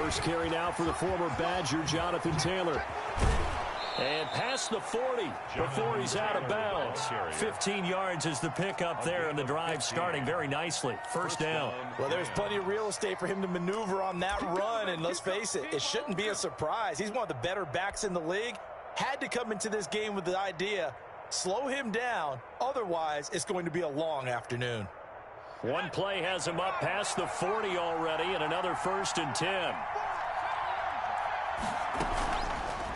First carry now for the former Badger, Jonathan Taylor. And past the 40 before he's out of bounds. 15 yards is the pickup there, and the drive starting very nicely. First down. Well, there's plenty of real estate for him to maneuver on that run, and let's face it, it shouldn't be a surprise. He's one of the better backs in the league. Had to come into this game with the idea, slow him down, otherwise it's going to be a long afternoon. One play has him up past the 40 already, and another 1st and 10.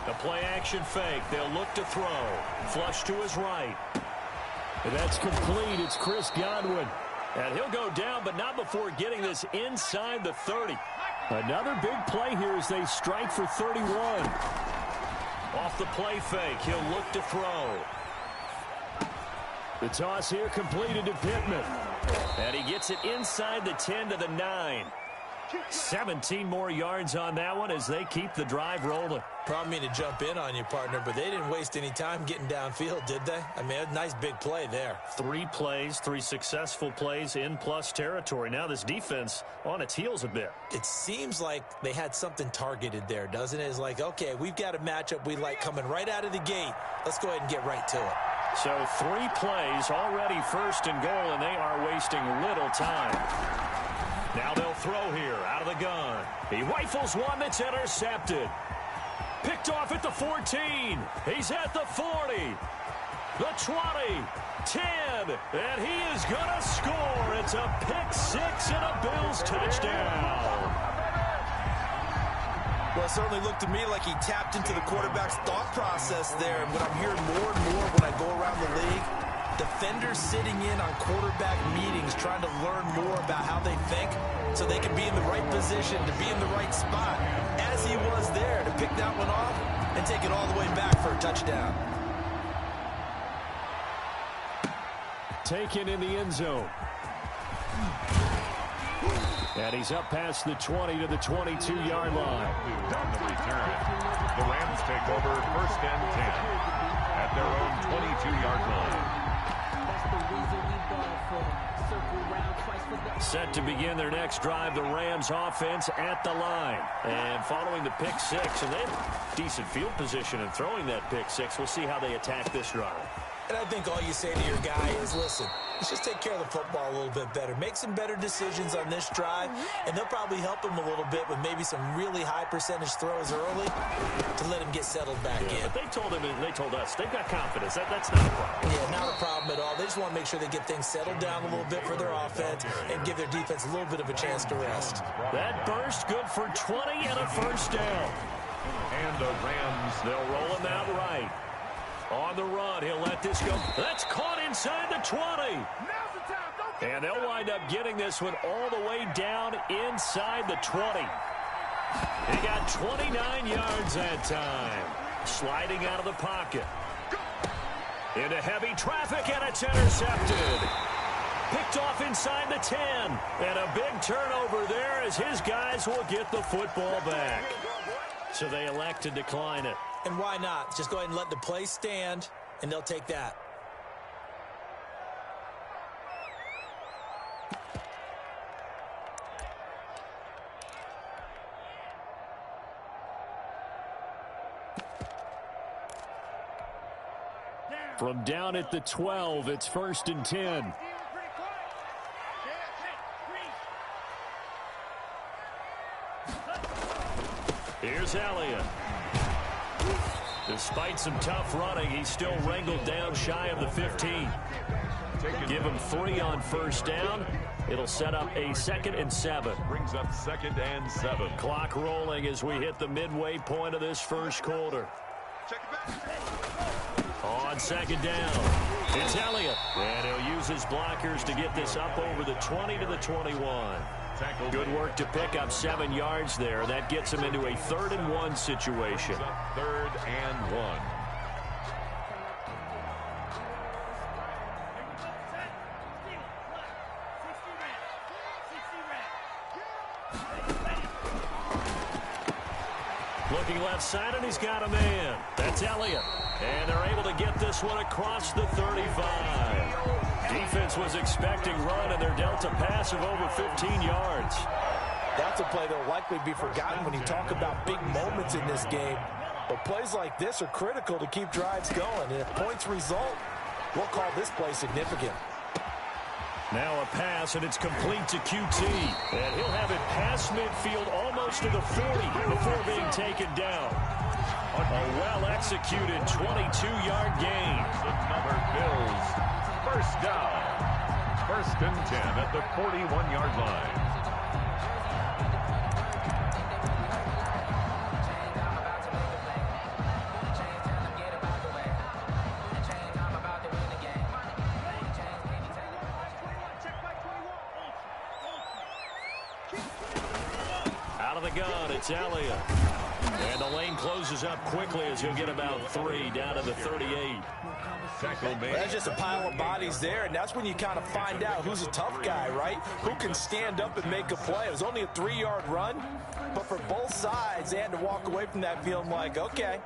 The play-action fake. They'll look to throw. Flush to his right. And that's complete. It's Chris Godwin. And he'll go down, but not before getting this inside the 30. Another big play here as they strike for 31. Off the play fake. He'll look to throw. The toss here completed to Pittman. And he gets it inside the 10 to the 9. 17 more yards on that one as they keep the drive rolling. Probably mean to jump in on you, partner, but they didn't waste any time getting downfield, did they? I mean, a nice big play there. 3 plays, 3 successful plays in plus territory. Now this defense on its heels a bit. It seems like they had something targeted there, doesn't it? It's like, okay, we've got a matchup we like coming right out of the gate. Let's go ahead and get right to it. So 3 plays, already 1st and goal, and they are wasting little time. Now they'll throw here out of the gun. He rifles one that's intercepted. Picked off at the 14. He's at the 40. The 20. 10. And he is going to score. It's a pick-6 and a Bills touchdown. Well, it certainly looked to me like he tapped into the quarterback's thought process there. And what I'm hearing more and more when I go around the league, defenders sitting in on quarterback meetings trying to learn more about how they think so they can be in the right position to be in the right spot, as he was there to pick that one off and take it all the way back for a touchdown. Taken in the end zone. And he's up past the 20 to the 22-yard line. On the return, the Rams take over 1st and 10 at their own 22-yard line. Set to begin their next drive, the Rams offense at the line. And following the pick 6, and they have decent field position in throwing that pick 6. We'll see how they attack this drive. And I think all you say to your guy is, listen, let's just take care of the football a little bit better. Make some better decisions on this drive, and they'll probably help him a little bit with maybe some really high percentage throws early to let him get settled back in. But they told him, and they told us, they've got confidence. That's not a problem. Yeah, not a problem at all. They just want to make sure they get things settled down a little bit for their offense and give their defense a little bit of a chance to rest. That burst good for 20 and a 1st down. And the Rams, they'll roll him out right. On the run, he'll let this go. That's caught inside the 20. And they'll wind up getting this one all the way down inside the 20. He got 29 yards that time. Sliding out of the pocket. Into heavy traffic, and it's intercepted. Picked off inside the 10. And a big turnover there as his guys will get the football back. So they elect to decline it. And why not? Just go ahead and let the play stand, and they'll take that. From down at the 12, it's 1st and 10. Here's Elliott. Despite some tough running, he's still wrangled down shy of the 15. Give him 3 on 1st down. It'll set up a 2nd and 7. Brings up 2nd and 7. Clock rolling as we hit the midway point of this 1st quarter. On 2nd down, it's Elliott. And he'll use his blockers to get this up over the 20 to the 21. Good work to pick up 7 yards there. That gets him into a 3rd and 1 situation. 3rd and 1. Looking left side, and he's got a man. That's Elliott. And they're able to get this one across the 35. Defense was expecting run, and they're dealt a pass of over 15 yards. That's a play that will likely be forgotten when you talk about big moments in this game. But plays like this are critical to keep drives going. And if points result, we'll call this play significant. Now a pass, and it's complete to QT. And he'll have it past midfield almost to the 40 before being taken down. A well-executed 22-yard gain. Another Bills. First down. 1st and 10 at the 41-yard line. Out of the gun, it's Elliott. And the lane closes up quickly as he'll get about 3 down to the 38. That's just a pile of bodies there, and that's when you kind of find out who's a tough guy, right? Who can stand up and make a play. It was only a 3-yard run, but for both sides, they had to walk away from that feeling like, okay,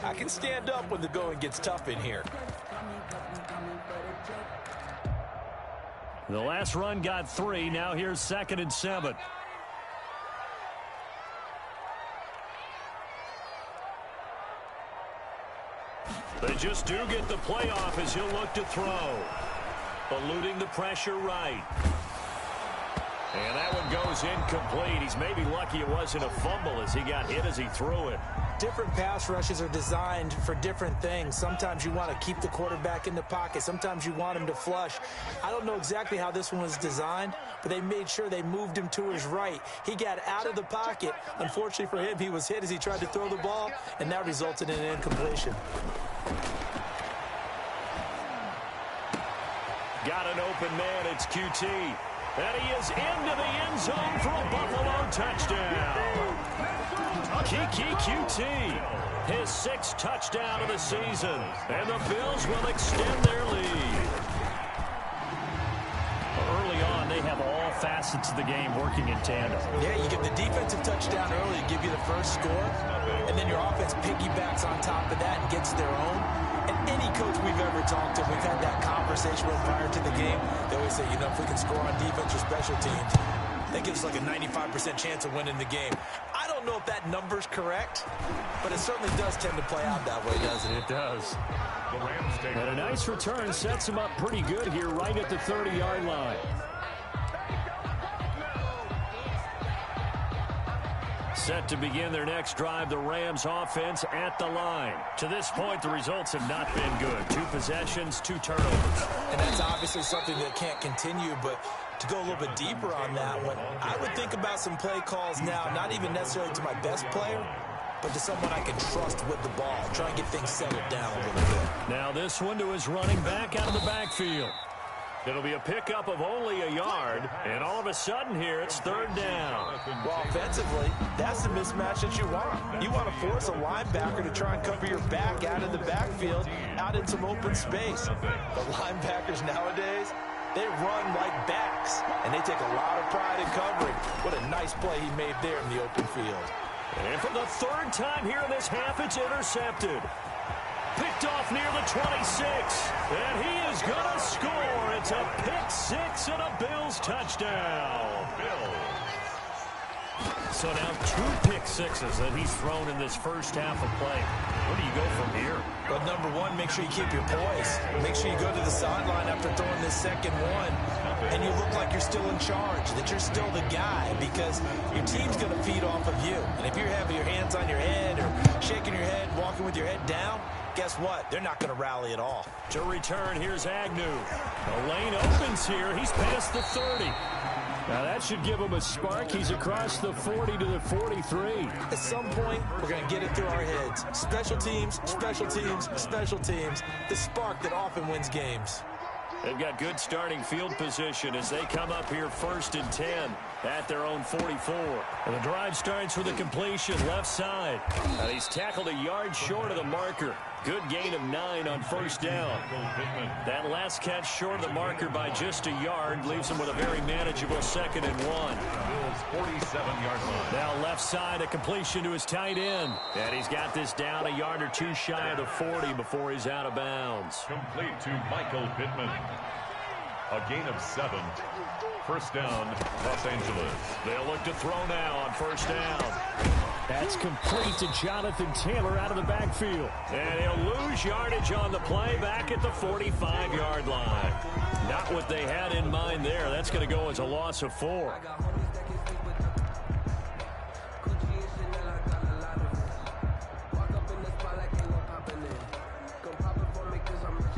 I can stand up when the going gets tough in here. The last run got 3. Now here's 2nd and 7. They just do get the play off as he'll look to throw. Eluding the pressure right. And that one goes incomplete. He's maybe lucky it wasn't a fumble as he got hit as he threw it. Different pass rushes are designed for different things. Sometimes you want to keep the quarterback in the pocket. Sometimes you want him to flush. I don't know exactly how this one was designed, but they made sure they moved him to his right. He got out of the pocket. Unfortunately for him, he was hit as he tried to throw the ball, and that resulted in an incompletion. Got an open man, it's QT. And he is into the end zone for a Buffalo touchdown. Kiki QT, his 6th touchdown of the season. And the Bills will extend their lead. Early on, they have all facets of the game working in tandem. Yeah, you get the defensive touchdown early to give you the first score, and then your offense piggybacks on top of that and gets their own. And any coach we've ever talked to, we've had that conversation with prior to the game. They always say, you know, if we can score on defense or special teams, that gives us like a 95% chance of winning the game. I don't know if that number's correct, but it certainly does tend to play out that way, doesn't it? It does. And a nice return sets him up pretty good here right at the 30-yard line. Set to begin their next drive, the Rams offense at the line. To this point, the results have not been good. 2 possessions, 2 turnovers. And that's obviously something that can't continue, but to go a little bit deeper on that one, I would think about some play calls now, not even necessarily to my best player, but to someone I can trust with the ball. Try and get things settled down a little bit. Now this one to his running back out of the backfield. It'll be a pickup of only a yard, and all of a sudden here it's 3rd down. Well, offensively, that's the mismatch that you want. You want to force a linebacker to try and cover your back out of the backfield, out in some open space. The linebackers nowadays, they run like backs, and they take a lot of pride in covering. What a nice play he made there in the open field. And for the 3rd time here in this half, it's intercepted. Picked off near the 26, and he is going to score. It's a pick 6 and a Bills touchdown. So now 2 pick sixes that he's thrown in this first half of play. Where do you go from here? Well, number one, make sure you keep your poise. Make sure you go to the sideline after throwing this second one, and you look like you're still in charge, that you're still the guy, because your team's going to feed off of you. And if you're having your hands on your head or shaking your head, walking with your head down, guess what? They're not going to rally at all. To return, here's Agnew. The lane opens here. He's past the 30. Now that should give him a spark. He's across the 40 to the 43. At some point, we're going to get it through our heads. Special teams, special teams, special teams. The spark that often wins games. They've got good starting field position as they come up here 1st and 10 at their own 44. And the drive starts with a completion left side. And he's tackled a yard short of the marker. Good gain of 9 on 1st down. That last catch short of the marker by just a yard leaves him with a very manageable 2nd and 1. 47-yard line. Now left side, a completion to his tight end. And he's got this down a yard or 2 shy of the 40 before he's out of bounds. Complete to Michael Pittman. A gain of 7. First down, Los Angeles. They'll look to throw now on first down. That's complete to Jonathan Taylor out of the backfield. And he'll lose yardage on the play back at the 45-yard line. Not what they had in mind there. That's going to go as a loss of 4.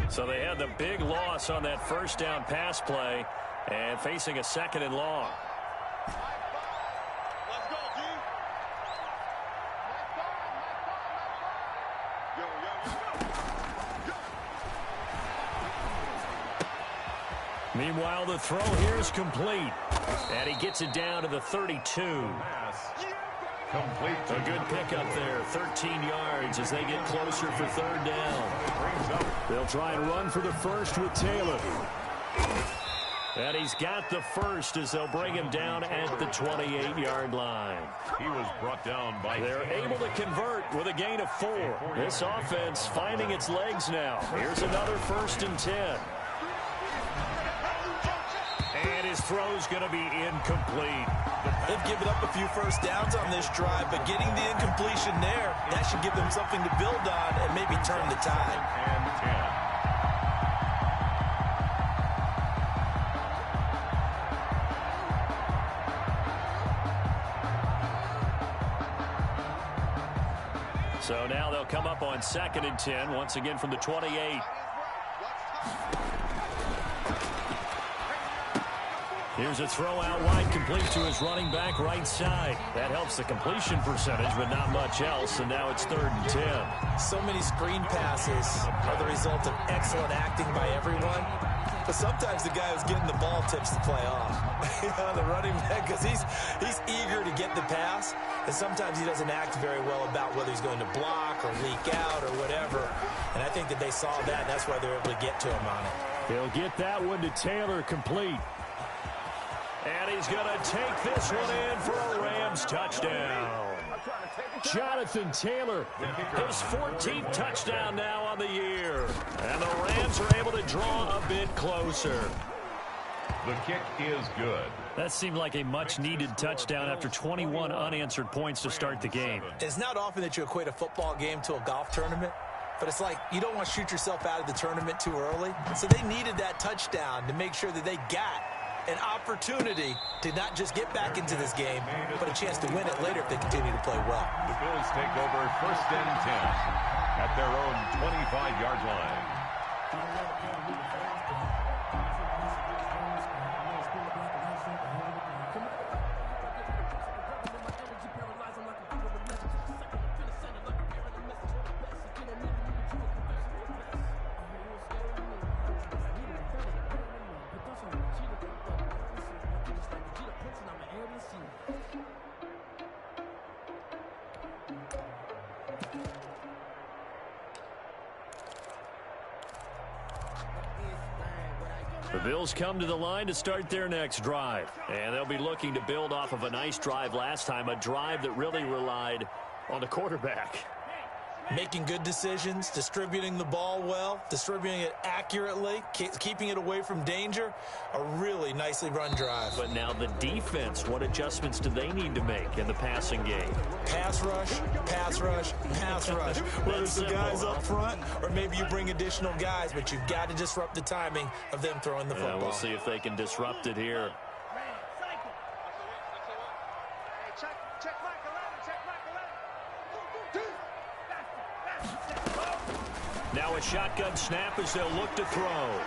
So they had the big loss on that first down pass play and facing a 2nd and long. Meanwhile, the throw here is complete. And he gets it down to the 32. Complete. A good pickup there, 13 yards as they get closer for 3rd down. They'll try and run for the first with Taylor. And he's got the first as they'll bring him down at the 28-yard line. He was brought down by... They're able to convert with a gain of 4. This offense finding its legs now. Here's another 1st and 10. And his throw's going to be incomplete. They've given up a few first downs on this drive, but getting the incompletion there, that should give them something to build on and maybe turn the tide. And 10. So now they'll come up on 2nd and 10, once again from the 28. Here's a throw out wide, complete to his running back right side. That helps the completion percentage, but not much else, and now it's 3rd and 10. So many screen passes are the result of excellent acting by everyone, but sometimes the guy who's getting the ball tips the play off. The running back, because he's eager to get the pass, and sometimes he doesn't act very well about whether he's going to block or leak out or whatever, and I think that they saw that, and that's why they're able to get to him on it. He'll get that one to Taylor, complete. And he's going to take this one in for a Rams touchdown. Jonathan Taylor, his 14th touchdown now on the year. And the Rams are able to draw a bit closer. The kick is good. That seemed like a much-needed touchdown after 21 unanswered points to start the game. It's not often that you equate a football game to a golf tournament, but it's like you don't want to shoot yourself out of the tournament too early. So they needed that touchdown to make sure that they got an opportunity to not just get back into this game, but a chance to win it later if they continue to play well. The Bills take over 1st and 10 at their own 25-yard line. The Bills come to the line to start their next drive. And they'll be looking to build off of a nice drive last time, a drive that really relied on the quarterback. Making good decisions, distributing the ball well, distributing it accurately, keeping it away from danger. A really nicely run drive. But now the defense, what adjustments do they need to make in the passing game? Pass rush, pass rush, pass rush. Whether it's the guys up front or maybe you bring additional guys, but you've got to disrupt the timing of them throwing the football. We'll see if they can disrupt it here. Now a shotgun snap as they'll look to throw.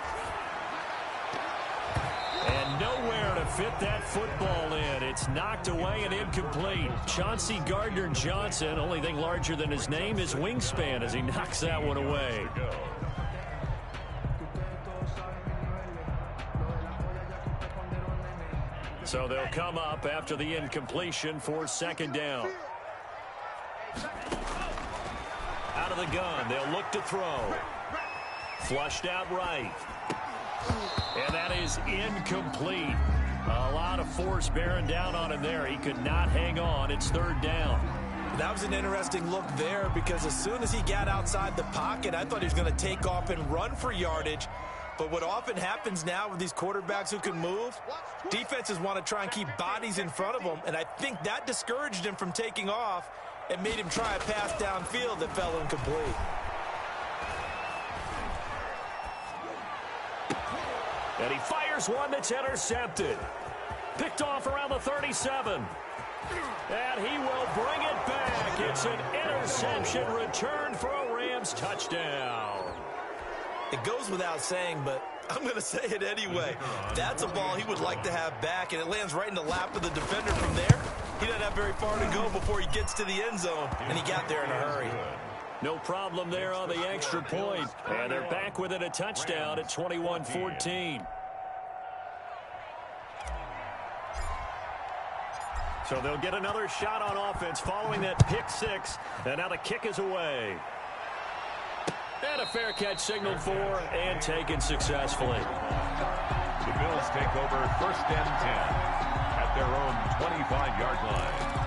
And nowhere to fit that football in. It's knocked away and incomplete. Chauncey Gardner-Johnson, only thing larger than his name is wingspan as he knocks that one away. So they'll come up after the incompletion for 2nd down. Out of the gun, they'll look to throw. Flushed out right. And that is incomplete. A lot of force bearing down on him there. He could not hang on. It's 3rd down. That was an interesting look there because as soon as he got outside the pocket, I thought he was going to take off and run for yardage. But what often happens now with these quarterbacks who can move, defenses want to try and keep bodies in front of them, and I think that discouraged him from taking off and made him try a pass downfield that fell incomplete. And he fires one that's intercepted. Picked off around the 37. And he will bring it back. It's an interception return for a Rams touchdown. It goes without saying, but I'm going to say it anyway. That's a ball he would like to have back, and it lands right in the lap of the defender from there. He doesn't have very far to go before he gets to the end zone, and he got there in a hurry. No problem there on the extra point. And they're back with it, a touchdown at 21-14. So they'll get another shot on offense following that pick six. And now the kick is away. And a fair catch signaled for and taken successfully. The Bills take over 1st and 10 at their own 25-yard line.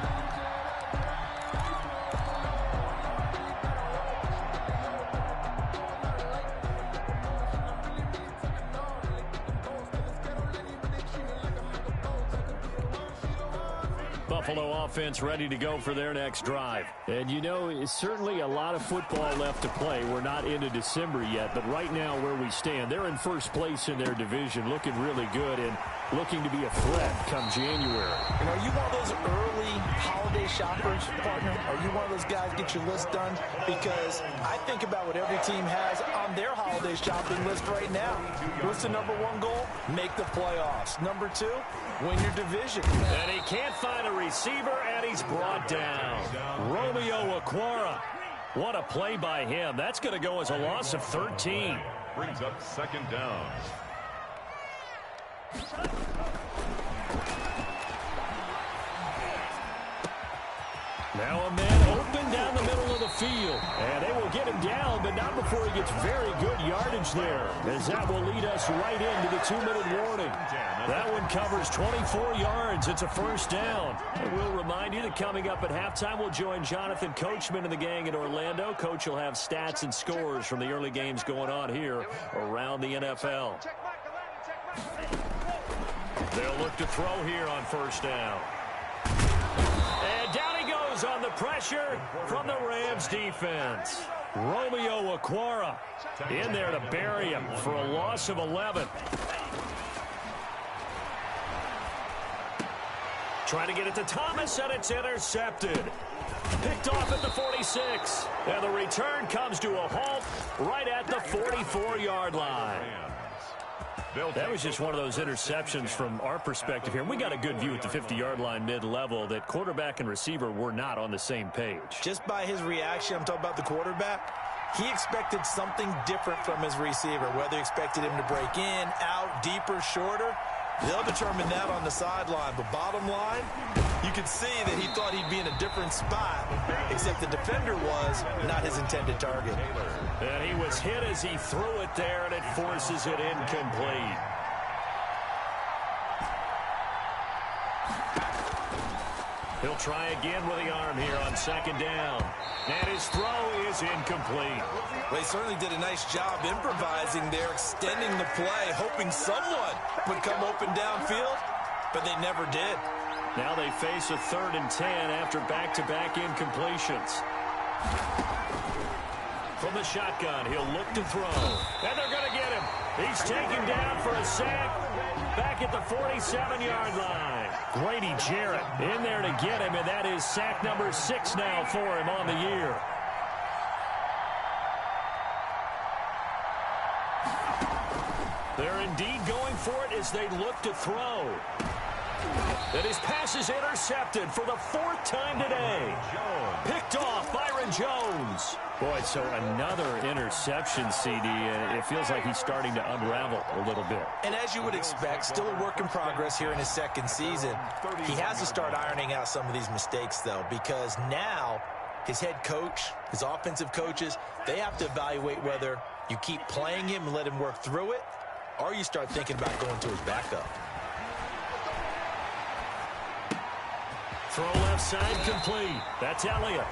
Buffalo offense ready to go for their next drive. And, you know, it's certainly a lot of football left to play. We're not into December yet, but right now where we stand, they're in first place in their division, looking really good and looking to be a threat come January. And are you one of those early holiday shoppers, partner? Are you one of those guys get your list done? Because I think about what every team has on their holiday shopping list right now. What's the #1 goal? Make the playoffs. Number 2, win your division. And he can't find a receiver, and he's brought down. Romeo Okwara. What a play by him. That's going to go as a loss of 13. Brings up 2nd down. Now a man open down the middle of the field. And they will get him down, but not before he gets very good yardage there, as that will lead us right into the 2-minute warning. That one covers 24 yards. It's a 1st down. And we'll remind you that coming up at halftime, we'll join Jonathan Coachman and the gang in Orlando. Coach will have stats and scores from the early games going on here around the NFL. They'll look to throw here on 1st down. And down he goes on the pressure from the Rams defense. Romeo Okwara in there to bury him for a loss of 11. Trying to get it to Thomas, and it's intercepted. Picked off at the 46. And the return comes to a halt right at the 44-yard line. That was just one of those interceptions from our perspective here. We got a good view at the 50-yard line mid-level that quarterback and receiver were not on the same page. Just by his reaction, I'm talking about the quarterback, he expected something different from his receiver, whether he expected him to break in, out, deeper, shorter. They'll determine that on the sideline. But bottom line, you could see that he thought he'd be in a different spot, except the defender was not his intended target. And he was hit as he threw it there, and it forces it incomplete. He'll try again with the arm here on 2nd down. And his throw is incomplete. Well, he certainly did a nice job improvising there, extending the play, hoping someone would come open downfield, but they never did. Now they face a 3rd and 10 after back-to-back incompletions. From the shotgun, he'll look to throw. And they're going to get him. He's taken down for a sack back at the 47-yard line. Grady Jarrett in there to get him, and that is sack number 6 now for him on the year. They're indeed going for it as they look to throw. And his pass is intercepted for the 4th time today. Picked off Byron Jones. Boy, so another interception, CD. It feels like he's starting to unravel a little bit. And as you would expect, still a work in progress here in his 2nd season. He has to start ironing out some of these mistakes, though, because now his head coach, his offensive coaches, they have to evaluate whether you keep playing him and let him work through it, or you start thinking about going to his backup. Throw left side complete. That's Elliott.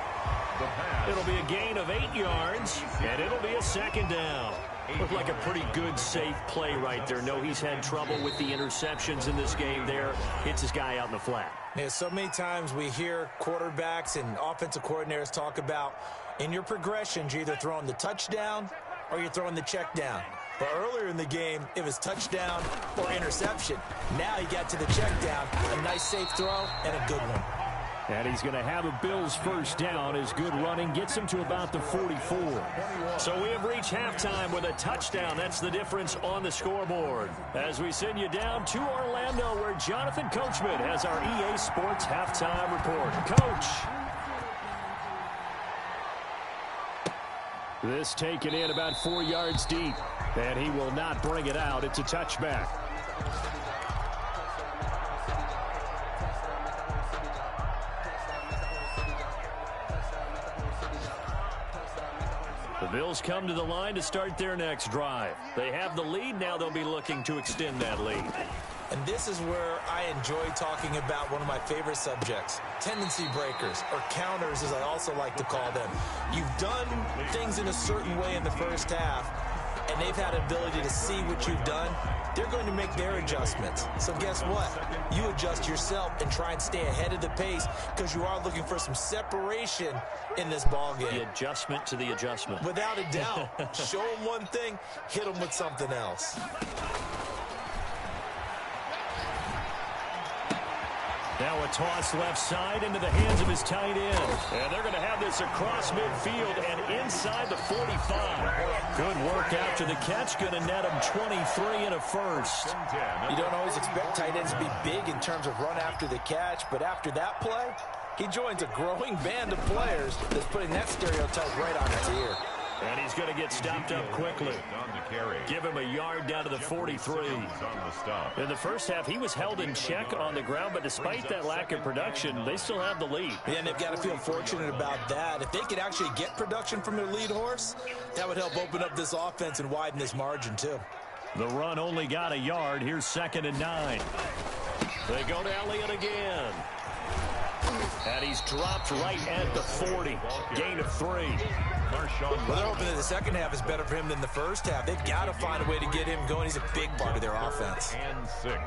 It'll be a gain of 8 yards, and it'll be a 2nd down. Looked like a pretty good, safe play right there. No, he's had trouble with the interceptions in this game there. Hits his guy out in the flat. Yeah, so many times we hear quarterbacks and offensive coordinators talk about in your progressions, you're either throwing the touchdown or you're throwing the check down. But earlier in the game, it was touchdown or interception. Now he got to the check down, a nice safe throw, and a good one. And he's going to have a Bills first down. His good running gets him to about the 44. So we have reached halftime with a touchdown. That's the difference on the scoreboard. As we send you down to Orlando, where Jonathan Coachman has our EA Sports halftime report. Coach. This taken in about 4 yards deep. And he will not bring it out. It's a touchback. The Bills come to the line to start their next drive. They have the lead. Now they'll be looking to extend that lead. And this is where I enjoy talking about one of my favorite subjects, tendency breakers, or counters as I also like to call them. You've done things in a certain way in the first half, and they've had ability to see what you've done. They're going to make their adjustments. So guess what? You adjust yourself and try and stay ahead of the pace because you are looking for some separation in this ball game. The adjustment to the adjustment. Without a doubt. Show them one thing, hit them with something else. Now a toss left side into the hands of his tight end. And they're going to have this across midfield and inside the 45. Good work after the catch. Going to net him 23 and a first. You don't always expect tight ends to be big in terms of run after the catch, but after that play, he joins a growing band of players that's putting that stereotype right on its ear. And he's going to get stopped up quickly. Give him a yard down to the 43. In the first half, he was held in check on the ground, but despite that lack of production, they still have the lead. Yeah, and they've got to feel fortunate about that. If they could actually get production from their lead horse, that would help open up this offense and widen this margin, too. The run only got a yard. Here's 2nd and 9. They go to Elliott again. And he's dropped right at the 40. Gain of 3. Well, they're hoping that the second half is better for him than the first half. They've got to find a way to get him going. He's a big part of their offense. And 6.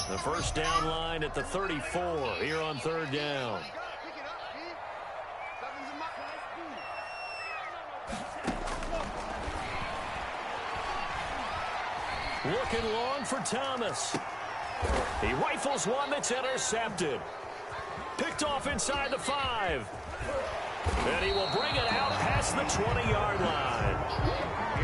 The first down line at the 34 here on 3rd down. Looking long for Thomas. He rifles one that's intercepted. Picked off inside the 5. And he will bring it out past the 20-yard line.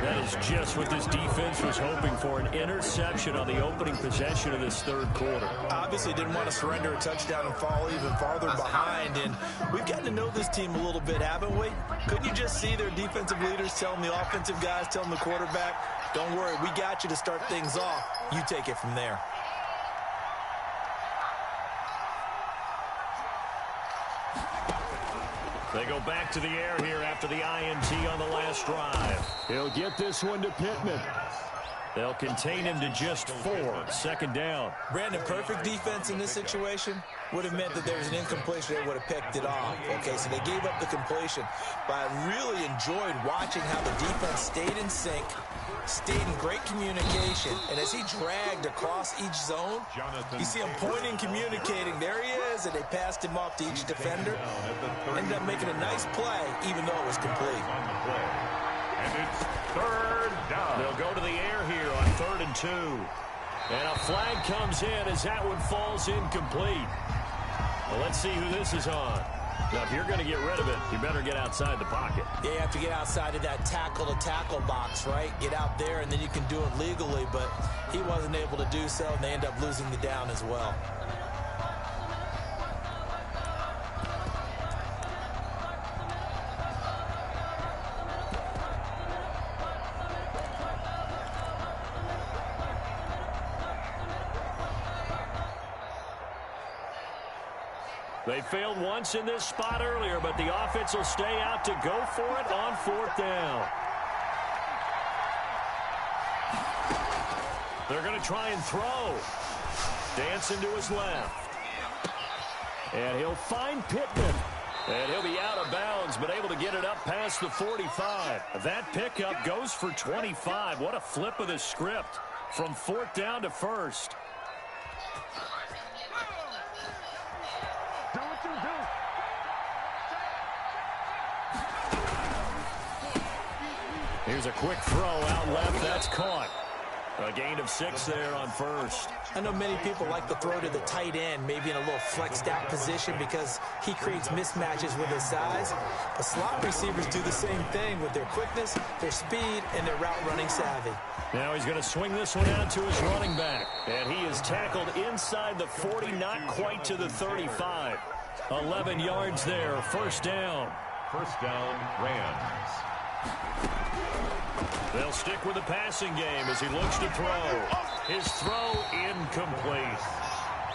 That is just what this defense was hoping for, an interception on the opening possession of this 3rd quarter. Obviously didn't want to surrender a touchdown and fall even farther behind. And we've gotten to know this team a little bit, haven't we? Couldn't you just see their defensive leaders telling the offensive guys, telling the quarterback, don't worry, we got you to start things off. You take it from there. They go back to the air here after the INT on the last drive. He'll get this one to Pittman. They'll contain him to just 4. 2nd down. Brandon, perfect defense in this situation would have meant that there was an incompletion. They would have picked it off. Okay, so they gave up the completion. But I really enjoyed watching how the defense stayed in sync, stayed in great communication. And as he dragged across each zone, you see him pointing, communicating. There he is, and they passed him off to each defender. Ended up making a nice play, even though it was complete. And it's 3rd down. They'll go to the air here on 3rd and 2. And a flag comes in as that one falls incomplete. Well, let's see who this is on. Now, if you're going to get rid of it, you better get outside the pocket. Yeah, you have to get outside of that tackle-to-tackle box, right? Get out there, and then you can do it legally. But he wasn't able to do so, and they end up losing the down as well. They failed once in this spot earlier, but the offense will stay out to go for it on 4th down. They're going to try and throw. Dancing to his left. And he'll find Pittman. And he'll be out of bounds, but able to get it up past the 45. That pickup goes for 25. What a flip of the script from 4th down to 1st. Here's a quick throw out left. That's caught. A gain of 6 there on 1st. I know many people like to throw to the tight end, maybe in a little flexed out position because he creates mismatches with his size. But slot receivers do the same thing with their quickness, their speed, and their route running savvy. Now he's going to swing this one out to his running back. And he is tackled inside the 40, not quite to the 35. 11 yards there, 1st down. 1st down, Rams. They'll stick with the passing game as he looks to throw. His throw incomplete.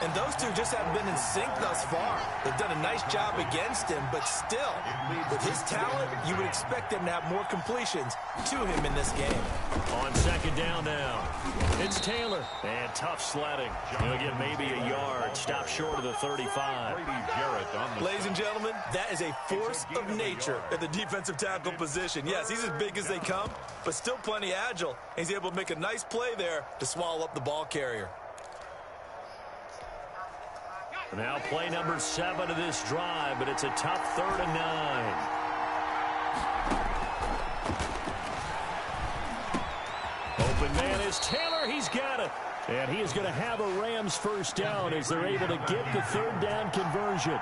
And those two just haven't been in sync thus far. They've done a nice job against him, but still, with his talent, you would expect them to have more completions to him in this game. On 2nd down now, it's Taylor. And tough sledding. He'll get maybe a yard. Stop short of the 35. Ladies and gentlemen, that is a force of nature at the defensive tackle position. Yes, he's as big as they come, but still plenty agile. He's able to make a nice play there to swallow up the ball carrier. Now play number 7 of this drive, but it's a tough 3rd and 9. Open man is Taylor. He's got it. And he is going to have a Rams 1st down as they're able to get the 3rd down conversion.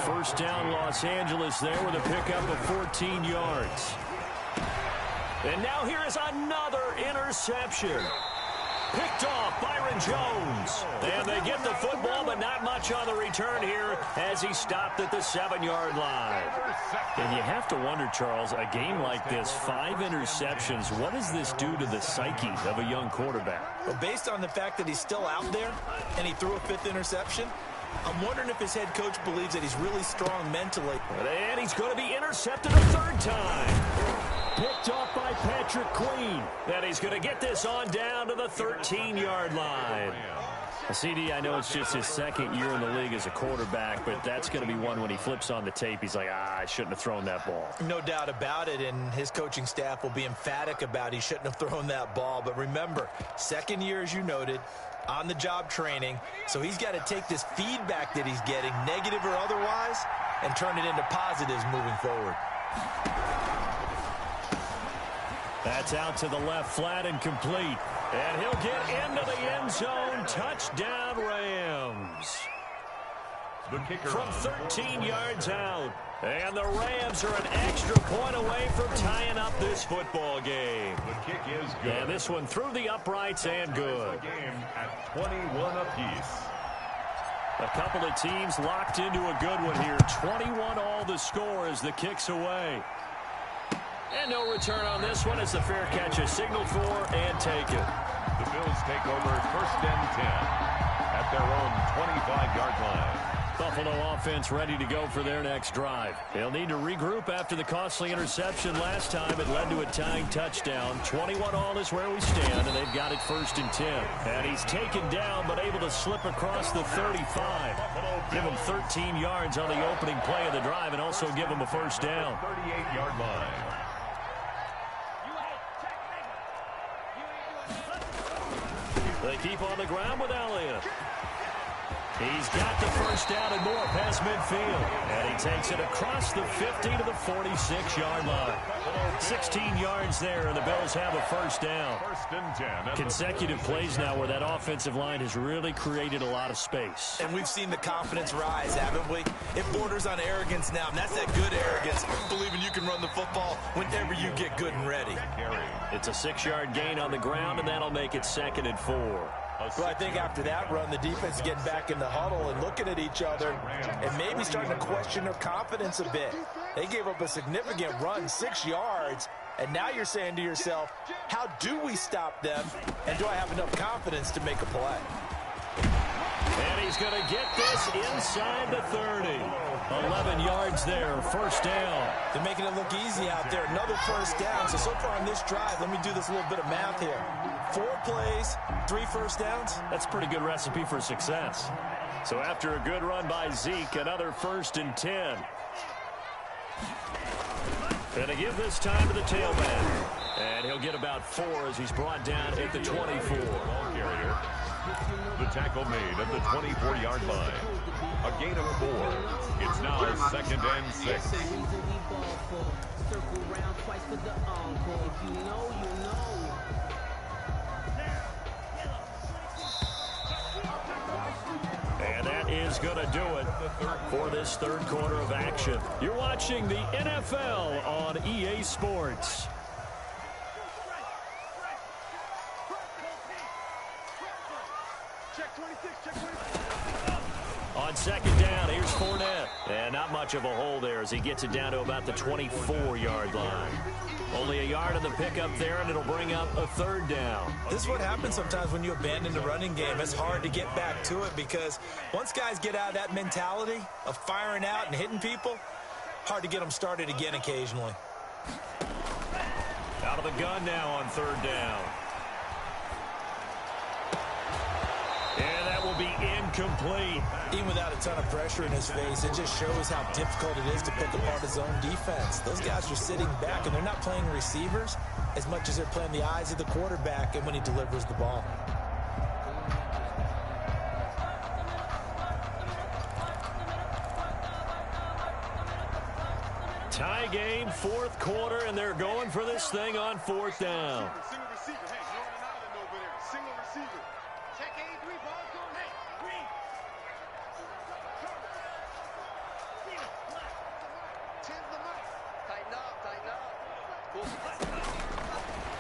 1st down Los Angeles there with a pickup of 14 yards. And now here is another interception. Picked off Byron Jones. And they get the football, but not much on the return here as he stopped at the 7-yard line. And you have to wonder, Charles, a game like this, 5 interceptions, what does this do to the psyche of a young quarterback? Well, based on the fact that he's still out there and he threw a 5th interception, I'm wondering if his head coach believes that he's really strong mentally. And he's going to be intercepted a 3rd time. Picked off by Patrick Queen. And he's going to get this on down to the 13-yard line. CD, I know it's just his 2nd year in the league as a quarterback, but that's going to be one when he flips on the tape, he's like, I shouldn't have thrown that ball. No doubt about it, and his coaching staff will be emphatic about he shouldn't have thrown that ball. But remember, 2nd year, as you noted, on-the-job training, so he's got to take this feedback that he's getting, negative or otherwise, and turn it into positives moving forward. That's out to the left, flat and complete. And he'll get into the end zone. Touchdown, Rams. From 13 yards out. And the Rams are an extra point away from tying up this football game. The kick is good. And this one through the uprights and good. Game at 21 apiece. A couple of teams locked into a good one here. 21 all the score as the kick's away. And no return on this one as the fair catch is signaled for and taken. The Bills take over 1st and 10 at their own 25-yard line. Buffalo offense ready to go for their next drive. They'll need to regroup after the costly interception last time. It led to a tying touchdown. 21 all is where we stand, and they've got it 1st and 10. And he's taken down, but able to slip across the 35. Give him 13 yards on the opening play of the drive and also give him a 1st down. 38-yard line. They keep on the ground with Elliott. He's got the 1st down and more past midfield. And he takes it across the 50 to the 46-yard line. 16 yards there, and the Bills have a 1st down. 1st and 10. Consecutive plays now where that offensive line has really created a lot of space. And we've seen the confidence rise, haven't we? It borders on arrogance now, and that's that good arrogance, believing you can run the football whenever you get good and ready. It's a 6-yard gain on the ground, and that'll make it 2nd and 4. Well, I think after that run, the defense is getting back in the huddle and looking at each other and maybe starting to question their confidence a bit. They gave up a significant run, 6 yards, and now you're saying to yourself, how do we stop them, and do I have enough confidence to make a play? And he's going to get this inside the 30. 11 yards there, 1st down. They're making it look easy out there. Another 1st down. So far on this drive, let me do this little bit of math here. 4 plays, 3 1st downs. That's a pretty good recipe for success. So after a good run by Zeke, another 1st and 10. And to give this time to the tailback. And he'll get about 4 as he's brought down at the 24. Ball carrier. The tackle made at the 24-yard line. A gain of 4. It's now 2nd and 6. And that is going to do it for this third quarter of action. You're watching the NFL on EA Sports. On second down, here's Fournette. And not much of a hole there as he gets it down to about the 24-yard line. Only a yard on the pickup there, and it'll bring up a 3rd down. This is what happens sometimes when you abandon the running game. It's hard to get back to it because once guys get out of that mentality of firing out and hitting people, hard to get them started again occasionally. Out of the gun now on 3rd down. And that will be incomplete. Even without a ton of pressure in his face, it just shows how difficult it is to pick apart his own defense. Those guys are sitting back, and they're not playing receivers as much as they're playing the eyes of the quarterback and when he delivers the ball. Tie game, 4th quarter, and they're going for this thing on 4th down. Single receiver. Hey, you're on an island over there. Single receiver. Check A3 ball going. Hey, green.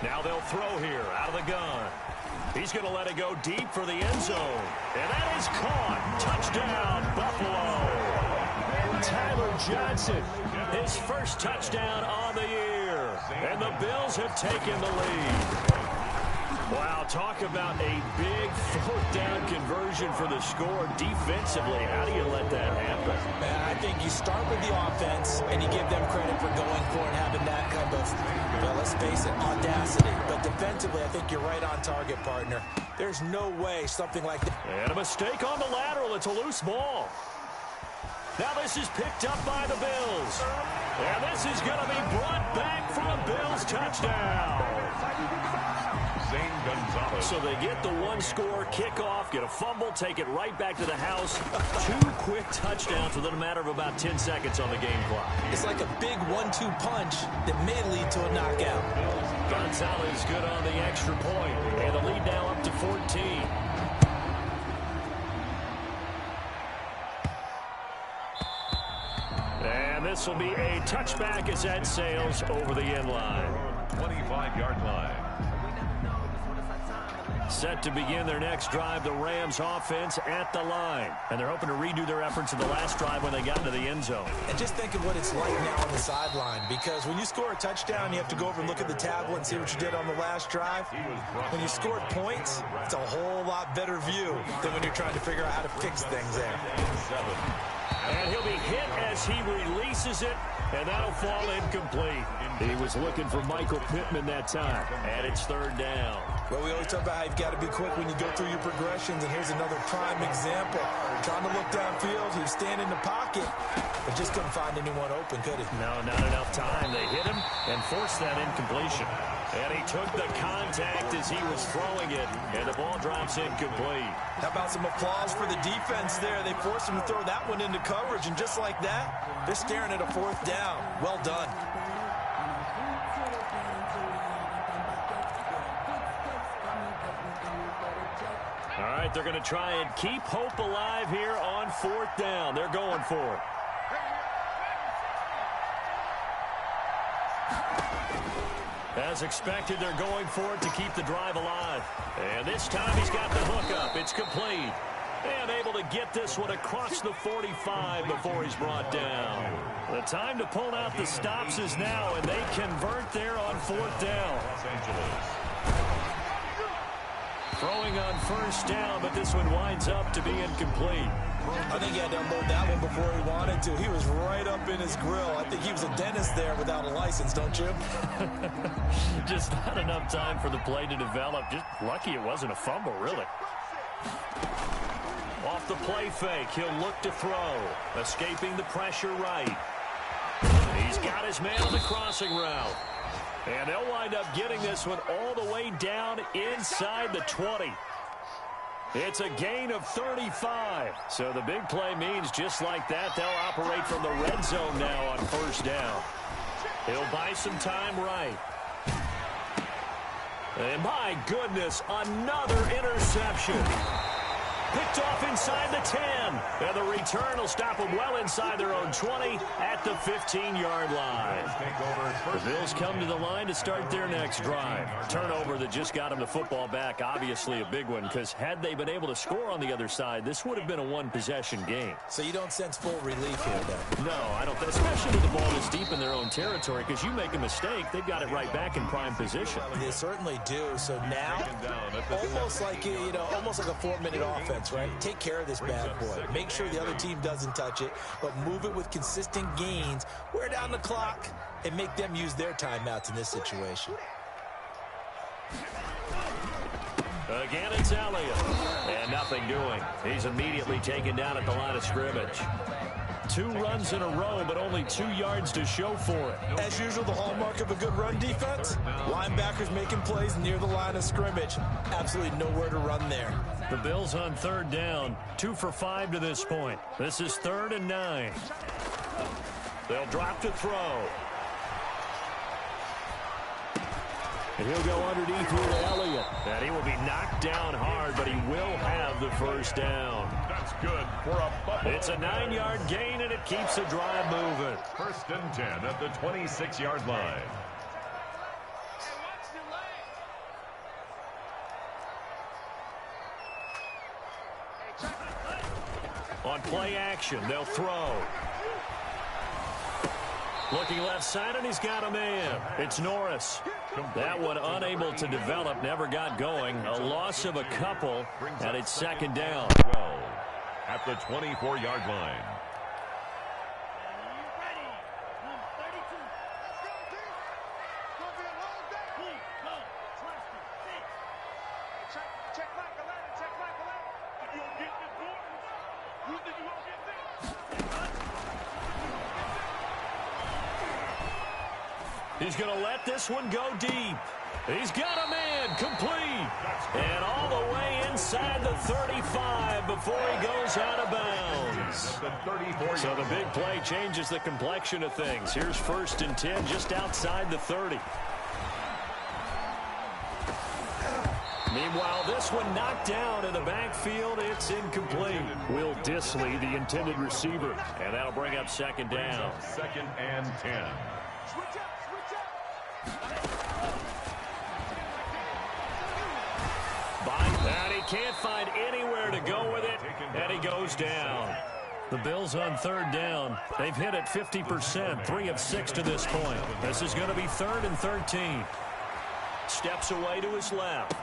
Now they'll throw here out of the gun. He's going to let it go deep for the end zone. And that is caught. Touchdown, Buffalo. Tyler Johnson, his first touchdown on the year. And the Bills have taken the lead. Wow, talk about a big 4th down conversion for the score. Defensively, how do you let that happen? I think you start with the offense and you give them credit for going for it and having that kind of, well, let's face it, audacity. But defensively, I think you're right on target, partner. There's no way something like that. And a mistake on the lateral. It's a loose ball. Now this is picked up by the Bills. And this is going to be brought back for a Bills touchdown. So they get the 1-score kickoff, get a fumble, take it right back to the house. 2 quick touchdowns within a matter of about 10 seconds on the game clock. It's like a big 1-2 punch that may lead to a knockout. Gonzalez good on the extra point. And the lead now up to 14. And this will be a touchback as that sails over the end line. 25-yard line. Set to begin their next drive, the Rams offense at the line. And they're hoping to redo their efforts in the last drive when they got into the end zone. And just think of what it's like now on the sideline, because when you score a touchdown, you have to go over and look at the tablet and see what you did on the last drive. When you scored points, it's a whole lot better view than when you're trying to figure out how to fix things there. And he'll be hit as he releases it, and that'll fall incomplete. He was looking for Michael Pittman that time, and it's 3rd down. Well, we always talk about how you've got to be quick when you go through your progressions, and here's another prime example. Trying to look downfield, he was standing in the pocket, but just couldn't find anyone open, could he? No, not enough time. They hit him and forced that incompletion. And he took the contact as he was throwing it, and the ball drops incomplete. How about some applause for the defense there? They forced him to throw that one into coverage, and just like that, they're staring at a 4th down. Well done. All right, they're going to try and keep hope alive here on 4th down. They're going for it. As expected, they're going for it to keep the drive alive. And this time he's got the hook up. It's complete. And able to get this one across the 45 before he's brought down. The time to pull out the stops is now, and they convert there on 4th down. Throwing on 1st down, but this one winds up to be incomplete. I think he had to unload that one before he wanted to. He was right up in his grill. I think he was a dentist there without a license, don't you? Just not enough time for the play to develop. Just lucky it wasn't a fumble, really. Off the play fake, he'll look to throw. Escaping the pressure right. He's got his man on the crossing route. And they'll wind up getting this one all the way down inside the 20. It's a gain of 35. So the big play means just like that, they'll operate from the red zone now on first down. He'll buy some time right. And my goodness, another interception. Picked off inside the 10. And the return will stop them well inside their own 20 at the 15-yard line. The Bills come to the line to start their next drive. Turnover that just got them the football back, obviously a big one, because had they been able to score on the other side, this would have been a one-possession game. So you don't sense full relief here, though? No, I don't. Especially with the ball is deep in their own territory, because you make a mistake, they've got it right back in prime position. They certainly do. So now, almost like almost like a 4-minute offense, right? Take care of this bad boy. Make sure the other team doesn't touch it, but move it with consistent gains. Wear down the clock and make them use their timeouts in this situation. Again, it's Elliott. And nothing doing. He's immediately taken down at the line of scrimmage. 2 runs in a row, but only 2 yards to show for it. As usual, the hallmark of a good run defense, linebackers making plays near the line of scrimmage. Absolutely nowhere to run there. The Bills on third down, 2 for 5 to this point. This is 3rd and 9. They'll drop to throw. And he'll go underneath here to Elliott. And he will be knocked down hard, but he will have the first down. That's good for a Buffalo. It's a 9-yard gain, and it keeps the drive moving. 1st and 10 at the 26-yard line. On play action, they'll throw. Looking left side, and he's got a man. It's Norris. That one unable to develop, never got going. A loss of a couple, and it's 2nd down. 12 at the 24-yard line. He's going to let this one go deep. He's got a man, complete. And all the way inside the 35 before he goes out of bounds. So the big play changes the complexion of things. Here's 1st and 10 just outside the 30. Meanwhile, this one knocked down in the backfield. It's incomplete. Will Disley, the intended receiver. And that'll bring up 2nd down. 2nd and 10. And he can't find anywhere to go with it, and he goes down. The Bills on 3rd down. They've hit it 50%, 3 of 6 to this point. This is going to be 3rd and 13. Steps away to his left.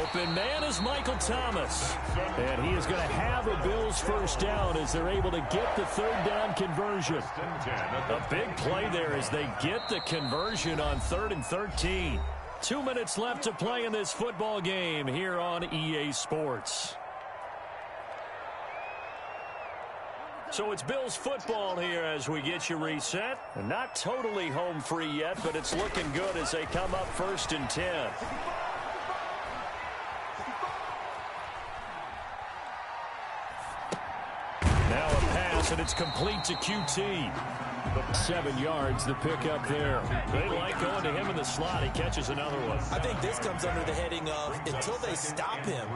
Open man is Michael Thomas. And he is going to have a Bills first down as they're able to get the 3rd down conversion. A big play there as they get the conversion on 3rd and 13. 2 minutes left to play in this football game here on EA Sports. So it's Bills football here as we get you reset. And not totally home free yet, but it's looking good as they come up 1st and 10. Now a pass, and it's complete to QT. 7 yards, the pickup there. They like going to him in the slot. He catches another one. I think this comes under the heading of until they stop him,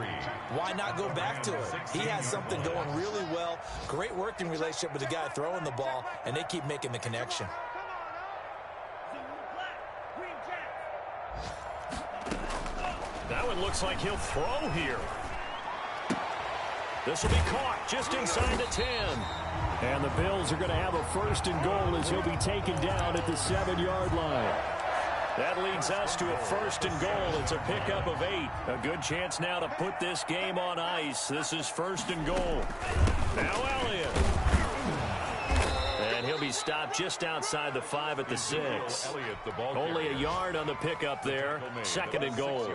why not go back to it? He has something going really well. Great working relationship with the guy throwing the ball, and they keep making the connection. That one looks like he'll throw here. This will be caught just inside the 10. And the Bills are going to have a 1st and goal as he'll be taken down at the 7-yard line. That leads us to a 1st and goal. It's a pickup of 8. A good chance now to put this game on ice. This is 1st and goal. Now Elliott. And he'll be stop just outside the 5 at the 6. Only a yard on the pickup there. 2nd and goal.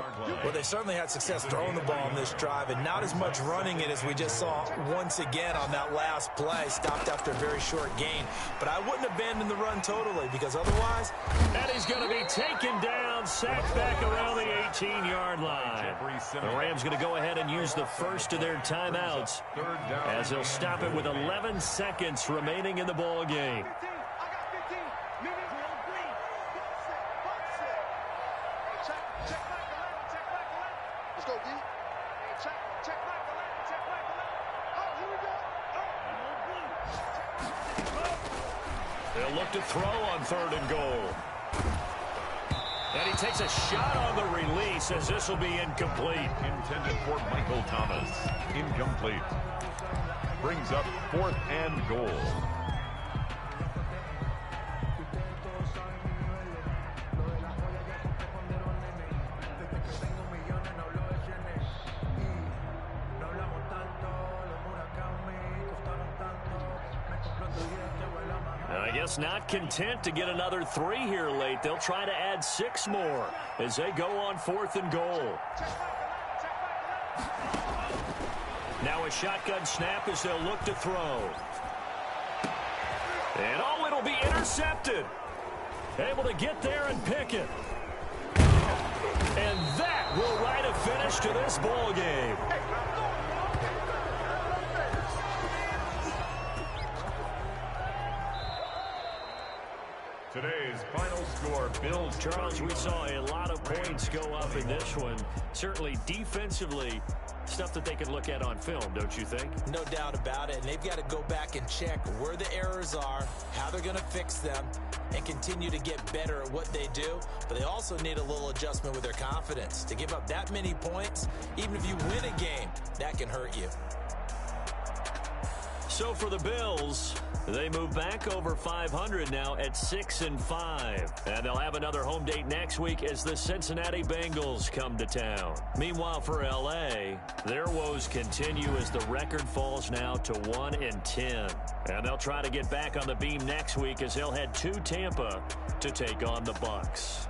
Well, they certainly had success throwing the ball on this drive, and not as much running it as we just saw once again on that last play. Stopped after a very short gain. But I wouldn't abandon the run totally, because otherwise... And he's going to be taken down, sacked back around the 18-yard line. The Rams going to go ahead and use the first of their timeouts as they'll stop it with 11 seconds remaining in the ball game. Let's go, D. Check back the left, check back the left. Oh, here we go. They'll look to throw on 3rd and goal. And he takes a shot on the release as this will be incomplete. Intended for Michael Thomas. Incomplete. Brings up 4th and goal. I guess not content to get another 3 here late. They'll try to add 6 more as they go on 4th and goal. Now a shotgun snap as they'll look to throw. And oh, it'll be intercepted. Able to get there and pick it. And that will write a finish to this ball game. Today's final score, Bills. Charles, we saw a lot of points go up in this one. Certainly defensively, stuff that they can look at on film, don't you think? No doubt about it. And they've got to go back and check where the errors are, how they're going to fix them, and continue to get better at what they do. But they also need a little adjustment with their confidence. To give up that many points, even if you win a game, that can hurt you. So for the Bills, they move back over 500 now at 6-5. And they'll have another home date next week as the Cincinnati Bengals come to town. Meanwhile, for L.A., their woes continue as the record falls now to 1-10. And they'll try to get back on the beam next week as they'll head to Tampa to take on the Bucs.